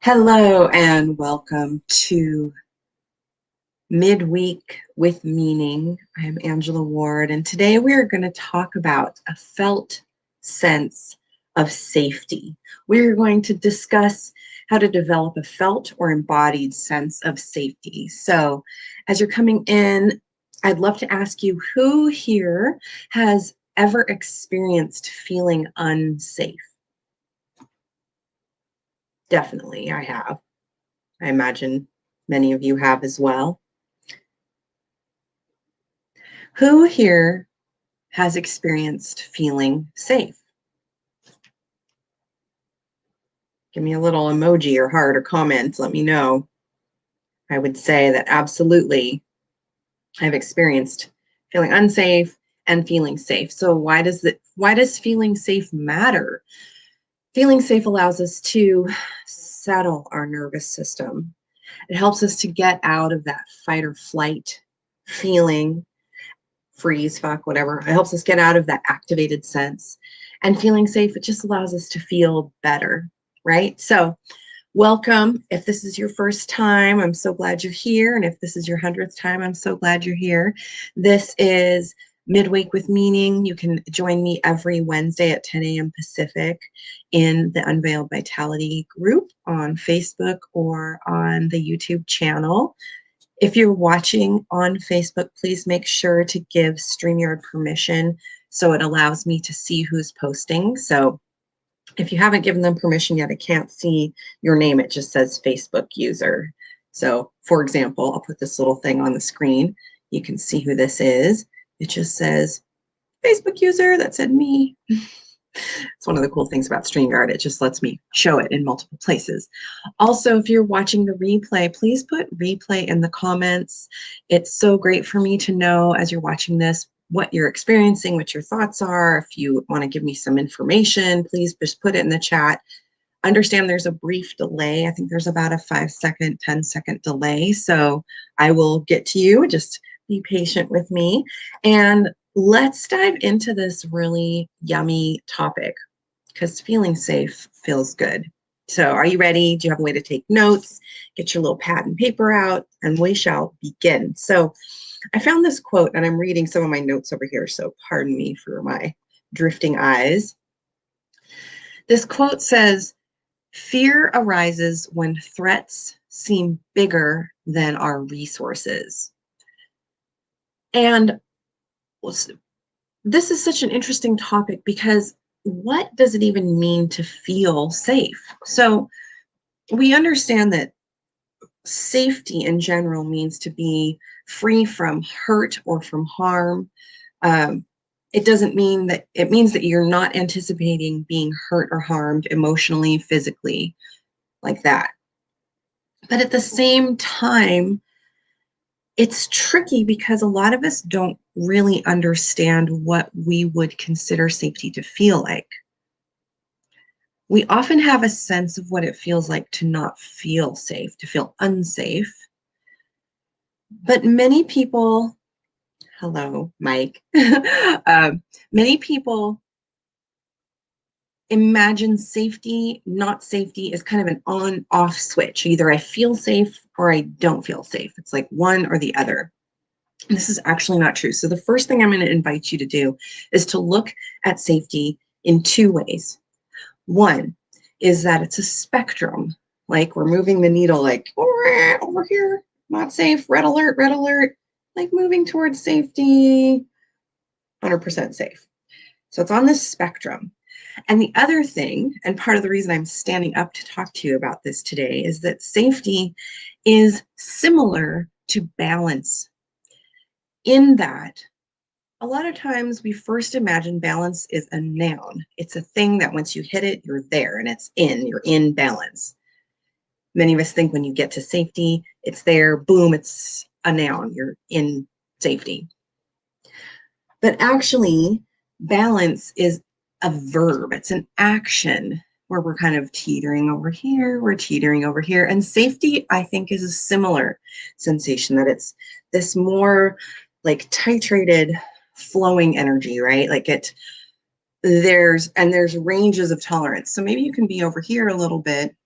Hello and welcome to Midweek with Meaning. I'm Angela Ward, and today we are going to talk about a felt sense of safety. We're going to discuss how to develop a felt or embodied sense of safety. So, as you're coming in, I'd love to ask you who here has ever experienced feeling unsafe? Definitely, I have. I imagine many of you have as well. Who here has experienced feeling safe? Give me a little emoji or heart or comment. Let me know. I would say that absolutely I've experienced feeling unsafe and feeling safe. So why does feeling safe matter? Feeling safe allows us to settle our nervous system. It helps us to get out of that fight or flight feeling, freeze, fuck, whatever. It helps us get out of that activated sense. And feeling safe, it just allows us to feel better, right? So, welcome. If this is your first time, I'm so glad you're here. And if this is your 100th time, I'm so glad you're here. This is Midweek with Meaning. You can join me every Wednesday at 10 a.m. Pacific in the Unveiled Vitality group on Facebook or on the YouTube channel. If you're watching on Facebook, please make sure to give StreamYard permission so it allows me to see who's posting. So if you haven't given them permission yet, I can't see your name. It just says Facebook user. So for example, I'll put this little thing on the screen. You can see who this is. It just says Facebook user. That said me. It's one of the cool things about StreamYard. It just lets me show it in multiple places. Also, if you're watching the replay, please put replay in the comments. It's so great for me to know as you're watching this what you're experiencing, what your thoughts are. If you want to give me some information, please just put it in the chat. Understand there's a brief delay. I think there's about a 5-second, 10-second delay. So I will get to you. Just be patient with me. And let's dive into this really yummy topic because feeling safe feels good. So are you ready? Do you have a way to take notes? Get your little pad and paper out and we shall begin. So I found this quote and I'm reading some of my notes over here. So pardon me for my drifting eyes. This quote says, "Fear arises when threats seem bigger than our resources." And this is such an interesting topic because what does it even mean to feel safe? So we understand that safety in general means to be free from hurt or from harm. It doesn't mean that it means that you're not anticipating being hurt or harmed emotionally, physically, like that. But at the same time, it's tricky because a lot of us don't really understand what we would consider safety to feel like. We often have a sense of what it feels like to not feel safe, to feel unsafe. But many people, hello, Mike, many people imagine safety, not safety, is kind of an on-off switch. Either I feel safe or I don't feel safe. It's like one or the other. And this is actually not true. So the first thing I'm going to invite you to do is to look at safety in two ways. One is that it's a spectrum, like we're moving the needle like over here, not safe, red alert, like moving towards safety, 100% safe. So it's on this spectrum. And the other thing, and part of the reason I'm standing up to talk to you about this today, is that safety is similar to balance in that a lot of times we first imagine balance is a noun. It's a thing that once you hit it, you're there and you're in balance. Many of us think when you get to safety, it's there, boom, it's a noun, you're in safety. But actually, balance is a verb, it's an action where we're kind of teetering over here, we're teetering over here. And safety, I think, is a similar sensation, that it's this more like titrated flowing energy, right? Like there's ranges of tolerance. So maybe you can be over here a little bit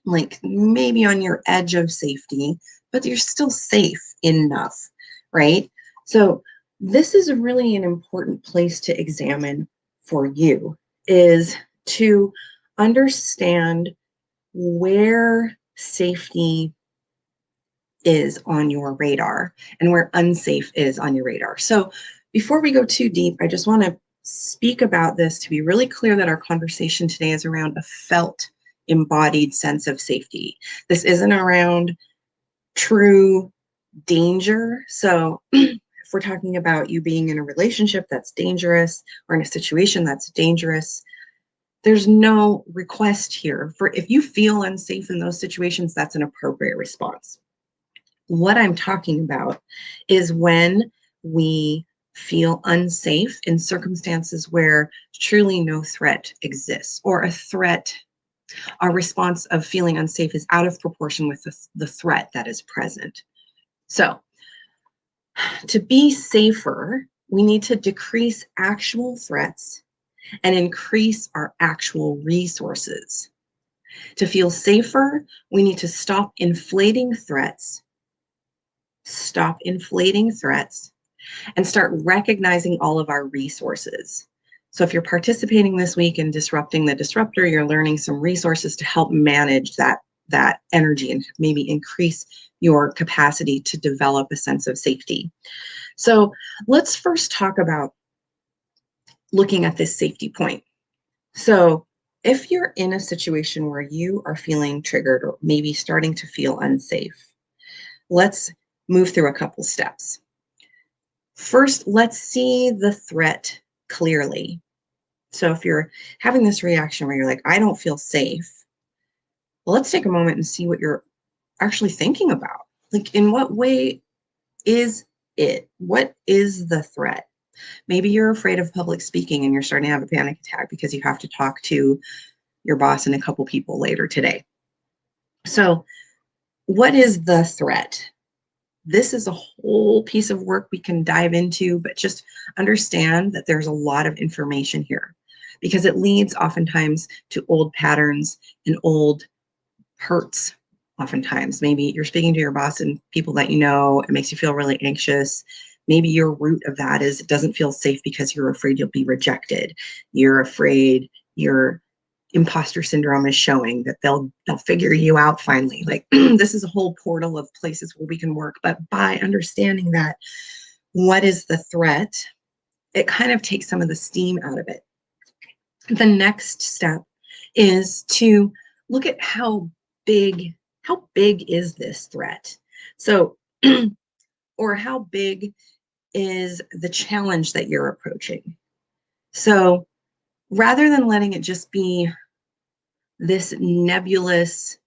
like maybe on your edge of safety, but you're still safe enough, right? So this is really an important place to examine for you, is to understand where safety is on your radar and where unsafe is on your radar. So before we go too deep, I just want to speak about this to be really clear that our conversation today is around a felt, embodied sense of safety. This isn't around true danger. So if we're talking about you being in a relationship that's dangerous or in a situation that's dangerous, there's no request here for, if you feel unsafe in those situations, that's an appropriate response. What I'm talking about is when we feel unsafe in circumstances where truly no threat exists, or a threat, our response of feeling unsafe is out of proportion with the threat that is present. So to be safer, we need to decrease actual threats and increase our actual resources. To feel safer, we need to stop inflating threats, and start recognizing all of our resources. So if you're participating this week in Disrupting the Disruptor, you're learning some resources to help manage that energy and maybe increase your capacity to develop a sense of safety. So let's first talk about looking at this safety point. So if you're in a situation where you are feeling triggered or maybe starting to feel unsafe, let's move through a couple steps. First, let's see the threat clearly. So if you're having this reaction where you're like, I don't feel safe, well, let's take a moment and see what you're actually thinking about. Like, in what way is it? What is the threat? Maybe you're afraid of public speaking and you're starting to have a panic attack because you have to talk to your boss and a couple people later today. So what is the threat? This is a whole piece of work we can dive into, but just understand that there's a lot of information here because it leads oftentimes to old patterns and old hurts. Oftentimes, maybe you're speaking to your boss and people that you know, it makes you feel really anxious. Maybe your root of that is it doesn't feel safe because you're afraid you'll be rejected. You're afraid your imposter syndrome is showing, that they'll figure you out finally. Like this is a whole portal of places where we can work. But by understanding that, what is the threat, it kind of takes some of the steam out of it. The next step is to look at how big is this threat? So, or how big is the challenge that you're approaching? So rather than letting it just be this nebulous,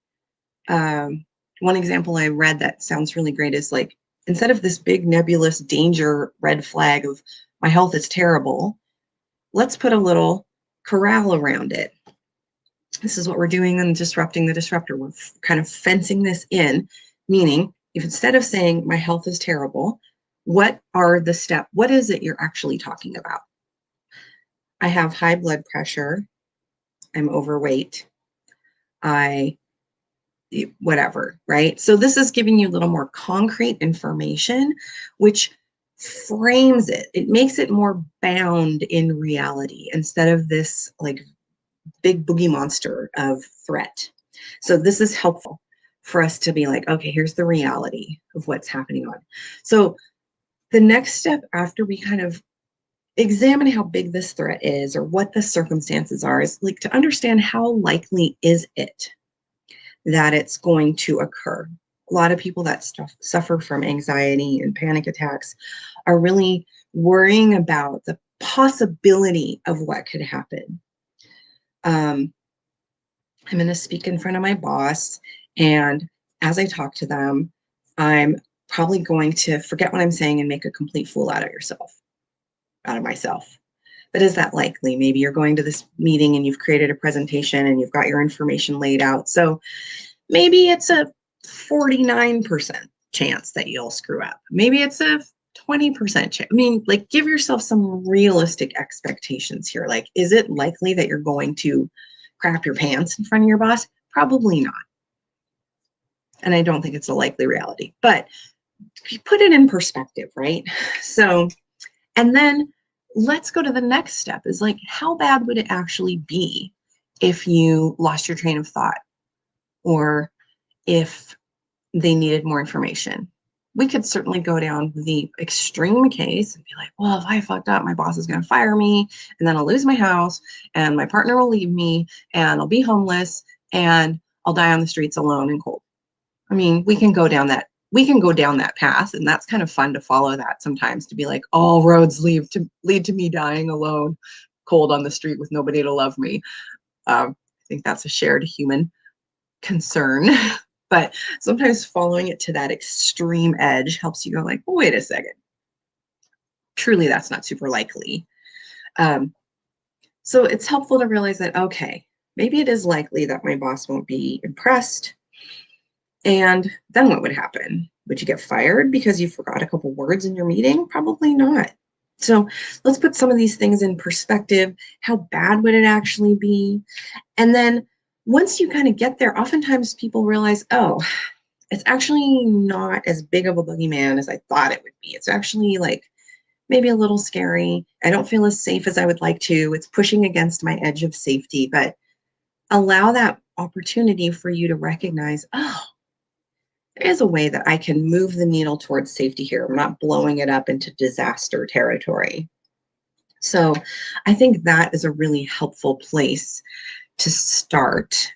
one example I read that sounds really great is like, instead of this big nebulous danger red flag of my health is terrible, let's put a little corral around it. This is what we're doing in Disrupting the Disruptor. We're kind of fencing this in, meaning if instead of saying my health is terrible, what is it you're actually talking about? I have high blood pressure. I'm overweight. Whatever, right? So this is giving you a little more concrete information, which frames it. It makes it more bound in reality instead of this like big boogie monster of threat. So this is helpful for us to be like, okay, here's the reality of what's happening on. So the next step after we kind of examine how big this threat is or what the circumstances are is like to understand how likely is it that it's going to occur. A lot of people that suffer from anxiety and panic attacks are really worrying about the possibility of what could happen. I'm going to speak in front of my boss, and as I talk to them, I'm probably going to forget what I'm saying and make a complete fool out of myself. But is that likely? Maybe you're going to this meeting and you've created a presentation and you've got your information laid out. So maybe it's a 49% chance that you'll screw up. Maybe it's a 20% chance. I mean, like, give yourself some realistic expectations here. Like, is it likely that you're going to crap your pants in front of your boss? Probably not. And I don't think it's a likely reality, but you put it in perspective, right? So, and then let's go to the next step is like, how bad would it actually be if you lost your train of thought or if they needed more information? We could certainly go down the extreme case and be like, well, if I fucked up, my boss is going to fire me and then I'll lose my house and my partner will leave me and I'll be homeless and I'll die on the streets alone and cold. I mean, we can go down that path, and that's kind of fun to follow that sometimes, to be like, all roads lead to me dying alone, cold on the street with nobody to love me. I think that's a shared human concern. But sometimes following it to that extreme edge helps you go like, oh, wait a second. Truly, that's not super likely. Um, so it's helpful to realize that, okay, maybe it is likely that my boss won't be impressed. And then what would happen? Would you get fired because you forgot a couple words in your meeting? Probably not. So let's put some of these things in perspective. How bad would it actually be? And then once you kind of get there, oftentimes people realize, oh, it's actually not as big of a boogeyman as I thought it would be. It's actually like maybe a little scary. I don't feel as safe as I would like to. It's pushing against my edge of safety, but allow that opportunity for you to recognize, oh, there is a way that I can move the needle towards safety here. I'm not blowing it up into disaster territory. So I think that is a really helpful place to start.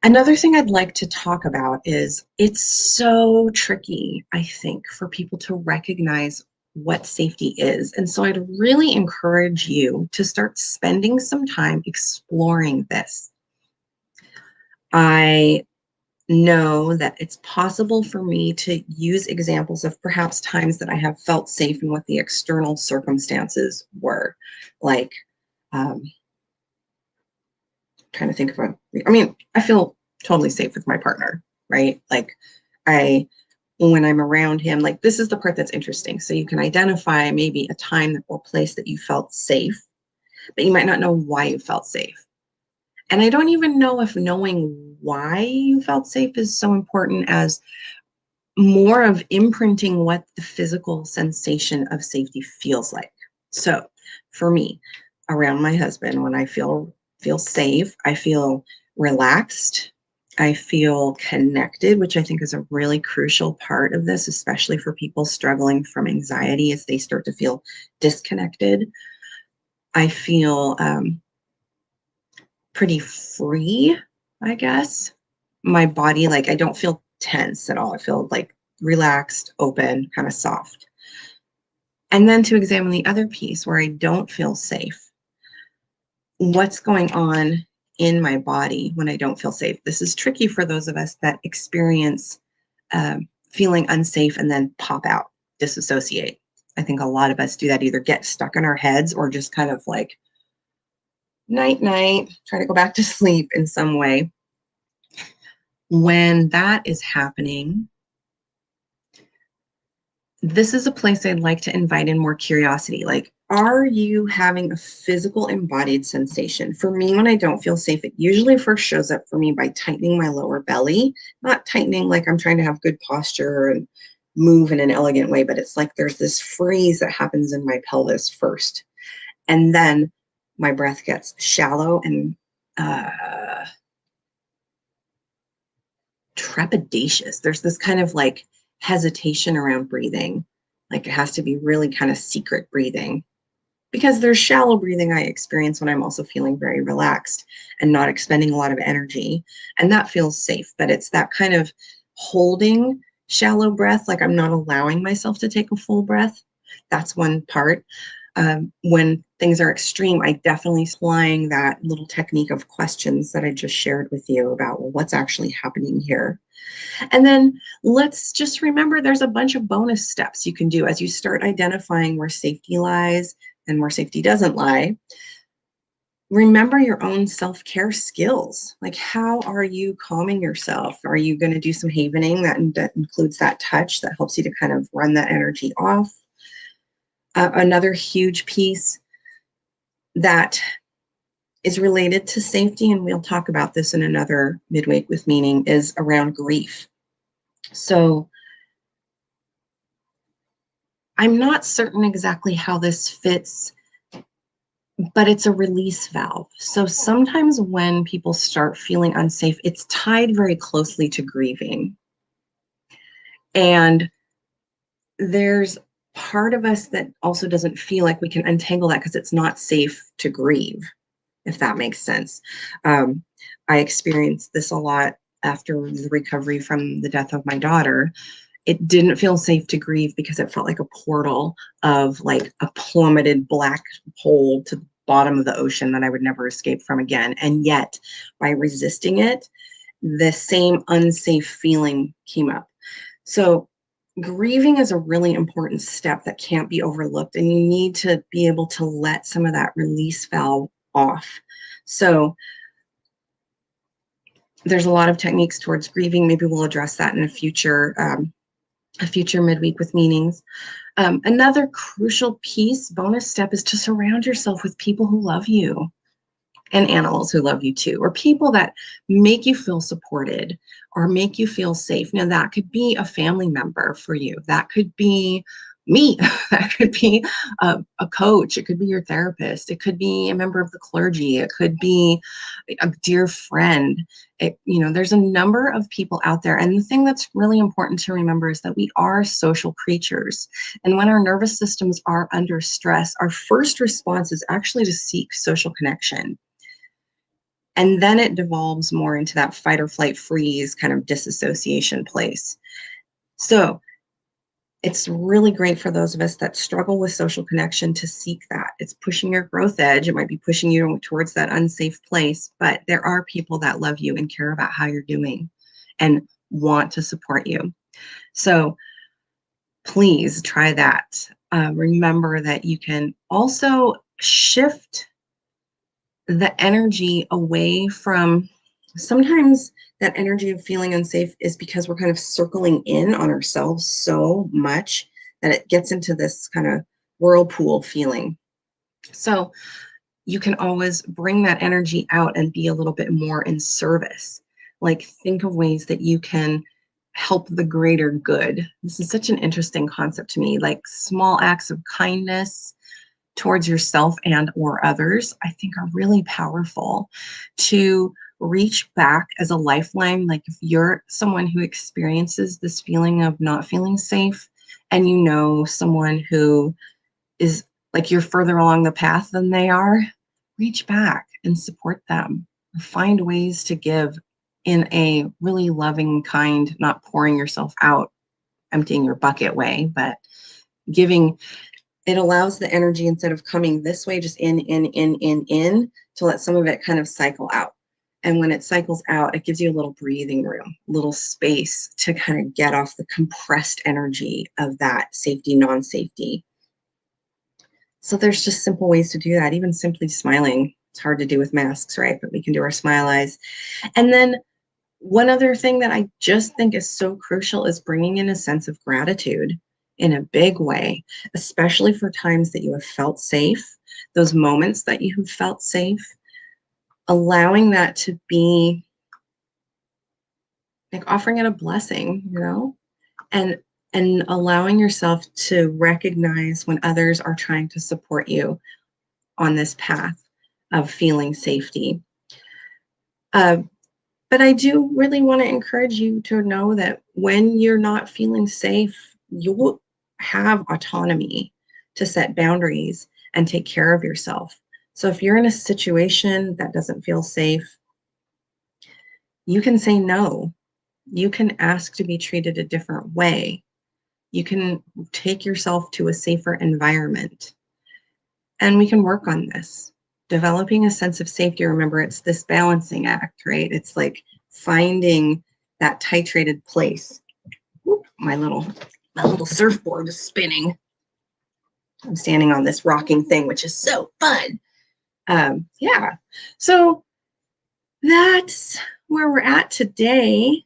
Another thing I'd like to talk about is it's so tricky, I think, for people to recognize what safety is. And so I'd really encourage you to start spending some time exploring this. I know that it's possible for me to use examples of perhaps times that I have felt safe in what the external circumstances were. Like, trying to think of I feel totally safe with my partner, right? Like, when I'm around him, like, this is the part that's interesting. So you can identify maybe a time or place that you felt safe, but you might not know why you felt safe. And I don't even know if knowing why you felt safe is so important as more of imprinting what the physical sensation of safety feels like. So for me, around my husband, when I feel safe, I feel relaxed, I feel connected, which I think is a really crucial part of this, especially for people struggling from anxiety as they start to feel disconnected. I feel pretty free, I guess. My body, like, I don't feel tense at all. I feel like relaxed, open, kind of soft. And then to examine the other piece where I don't feel safe. What's going on in my body when I don't feel safe? This is tricky for those of us that experience feeling unsafe and then pop out, disassociate. I think a lot of us do that, either get stuck in our heads or just kind of like night, night, try to go back to sleep in some way. When that is happening, this is a place I'd like to invite in more curiosity. Like, are you having a physical embodied sensation? For me, when I don't feel safe, it usually first shows up for me by tightening my lower belly, not tightening like I'm trying to have good posture and move in an elegant way, but it's like there's this freeze that happens in my pelvis first. And then my breath gets shallow and trepidatious. There's this kind of like hesitation around breathing. Like, it has to be really kind of secret breathing, because there's shallow breathing I experience when I'm also feeling very relaxed and not expending a lot of energy. And that feels safe, but it's that kind of holding shallow breath, like I'm not allowing myself to take a full breath. That's one part. When things are extreme, I definitely applying that little technique of questions that I just shared with you about, well, what's actually happening here. And then let's just remember there's a bunch of bonus steps you can do as you start identifying where safety lies and where safety doesn't lie. Remember your own self-care skills. Like, how are you calming yourself? Are you going to do some havening that includes that touch that helps you to kind of run that energy off? Another huge piece that is related to safety, and we'll talk about this in another midweek with meaning, is around grief. So I'm not certain exactly how this fits, but it's a release valve. So sometimes when people start feeling unsafe, it's tied very closely to grieving. And there's part of us that also doesn't feel like we can untangle that because it's not safe to grieve, if that makes sense. Um, I experienced this a lot after the recovery from the death of my daughter. It didn't feel safe to grieve because it felt like a portal of like a plummeted black hole to the bottom of the ocean that I would never escape from again. And yet, by resisting it, the same unsafe feeling came up. So, grieving is a really important step that can't be overlooked, and you need to be able to let some of that release valve off. So, there's a lot of techniques towards grieving. Maybe we'll address that in a future midweek with meanings. Another crucial piece, bonus step, is to surround yourself with people who love you and animals who love you too, or people that make you feel supported or make you feel safe. Now, that could be a family member for you. That could be me. That could be a coach. It could be your therapist. It could be a member of the clergy. It could be a dear friend. There's a number of people out there. And the thing that's really important to remember is that we are social creatures. And when our nervous systems are under stress, our first response is actually to seek social connection. And then it devolves more into that fight or flight freeze kind of disassociation place. So it's really great for those of us that struggle with social connection to seek that. It's pushing your growth edge. It might be pushing you towards that unsafe place, but there are people that love you and care about how you're doing and want to support you. So please try that. Remember that you can also shift the energy away from, sometimes that energy of feeling unsafe is because we're kind of circling in on ourselves so much that it gets into this kind of whirlpool feeling. So you can always bring that energy out and be a little bit more in service. Like, think of ways that you can help the greater good. This is such an interesting concept to me. Like, small acts of kindness towards yourself and or others, I think are really powerful to reach back as a lifeline. Like, if you're someone who experiences this feeling of not feeling safe and you know someone who is like you're further along the path than they are, reach back and support them. Find ways to give in a really loving, kind, not pouring yourself out, emptying your bucket way, but giving. It allows the energy, instead of coming this way, just in, to let some of it kind of cycle out. And when it cycles out, it gives you a little breathing room, little space to kind of get off the compressed energy of that safety, non-safety. So there's just simple ways to do that. Even simply smiling. It's hard to do with masks, right? But we can do our smile eyes. And then one other thing that I just think is so crucial is bringing in a sense of gratitude in a big way, especially for times that you have felt safe, those moments that you have felt safe, allowing that to be like offering it a blessing, and allowing yourself to recognize when others are trying to support you on this path of feeling safety. But I do really want to encourage you to know that when you're not feeling safe, you'll have autonomy to set boundaries and take care of yourself. So if you're in a situation that doesn't feel safe, you can say no. You can ask to be treated a different way. You can take yourself to a safer environment. And we can work on this. Developing a sense of safety, remember, it's this balancing act, right? It's like finding that titrated place. Whoop, my little surfboard is spinning. I'm standing on this rocking thing, which is so fun. Yeah. So that's where we're at today.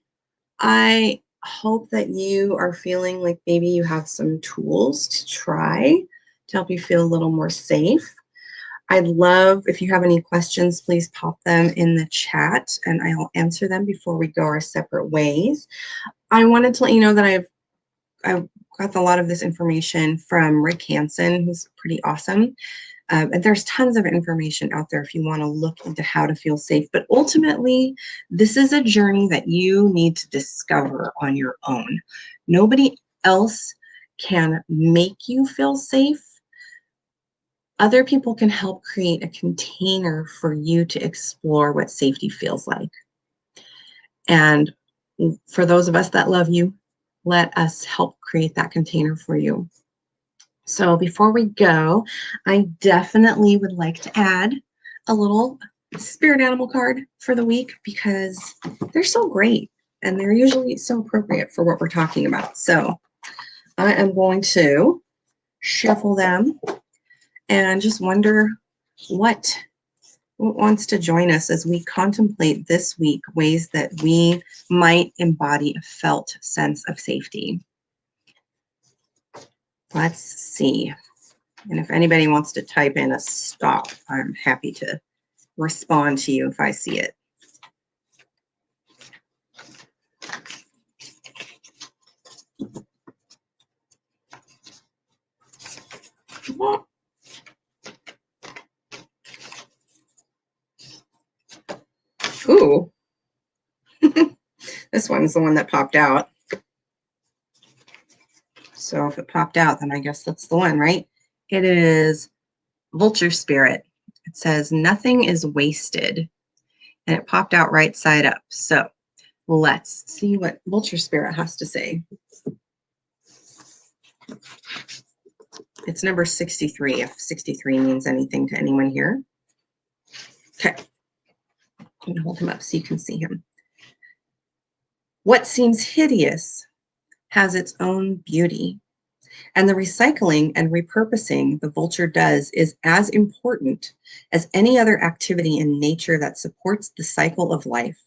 I hope that you are feeling like maybe you have some tools to try to help you feel a little more safe. I'd love if you have any questions, please pop them in the chat and I'll answer them before we go our separate ways. I wanted to let you know that I've got a lot of this information from Rick Hansen, who's pretty awesome. And there's tons of information out there if you want to look into how to feel safe. But ultimately, this is a journey that you need to discover on your own. Nobody else can make you feel safe. Other people can help create a container for you to explore what safety feels like. And for those of us that love you, let us help create that container for you. So before we go, I definitely would like to add a little spirit animal card for the week because they're so great and they're usually so appropriate for what we're talking about. So I am going to shuffle them and just wonder what wants to join us as we contemplate this week ways that we might embody a felt sense of safety. Let's see. And if anybody wants to type in a stop, I'm happy to respond to you if I see it. Ooh, this one's the one that popped out. So if it popped out, then I guess that's the one, right? It is Vulture Spirit. It says, nothing is wasted. And it popped out right side up. So let's see what Vulture Spirit has to say. It's number 63, if 63 means anything to anyone here. Okay. I'm going to hold him up so you can see him. What seems hideous has its own beauty. And the recycling and repurposing the vulture does is as important as any other activity in nature that supports the cycle of life.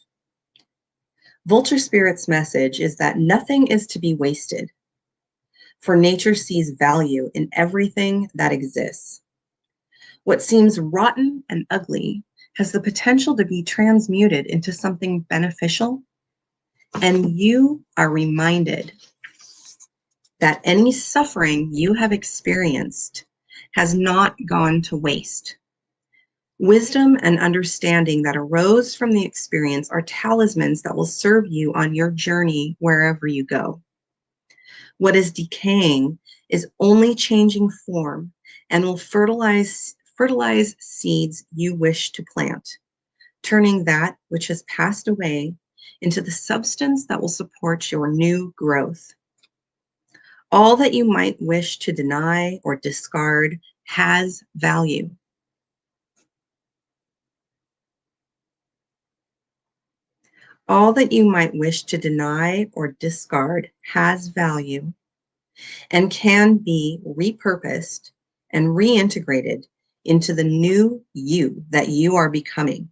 Vulture Spirit's message is that nothing is to be wasted, for nature sees value in everything that exists. What seems rotten and ugly has the potential to be transmuted into something beneficial, and you are reminded that any suffering you have experienced has not gone to waste. Wisdom and understanding that arose from the experience are talismans that will serve you on your journey wherever you go. What is decaying is only changing form and will fertilize seeds you wish to plant, turning that which has passed away into the substance that will support your new growth. All that you might wish to deny or discard has value. All that you might wish to deny or discard has value and can be repurposed and reintegrated into the new you that you are becoming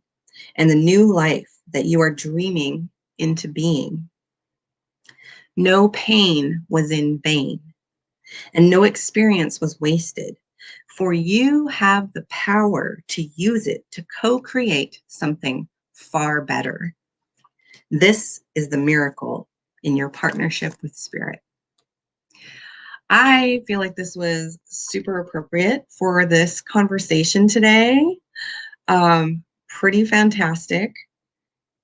and the new life that you are dreaming into being. No pain was in vain, and no experience was wasted, for you have the power to use it to co-create something far better. This is the miracle in your partnership with Spirit. I feel like this was super appropriate for this conversation today. Pretty fantastic.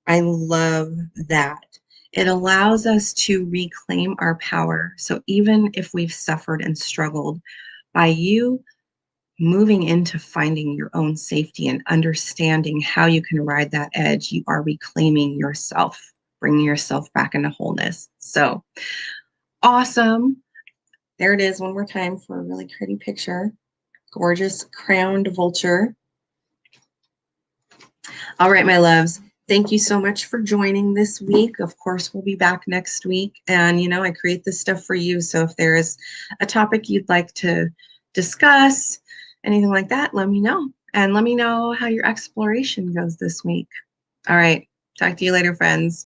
I love that. It allows us to reclaim our power. So even if we've suffered and struggled, by you moving into finding your own safety and understanding how you can ride that edge, you are reclaiming yourself, bringing yourself back into wholeness. So awesome. There it is one more time for a really pretty picture. Gorgeous crowned vulture. All right, my loves. Thank you so much for joining this week. Of course, we'll be back next week. And, you know, I create this stuff for you. So if there is a topic you'd like to discuss, anything like that, let me know. And let me know how your exploration goes this week. All right. Talk to you later, friends.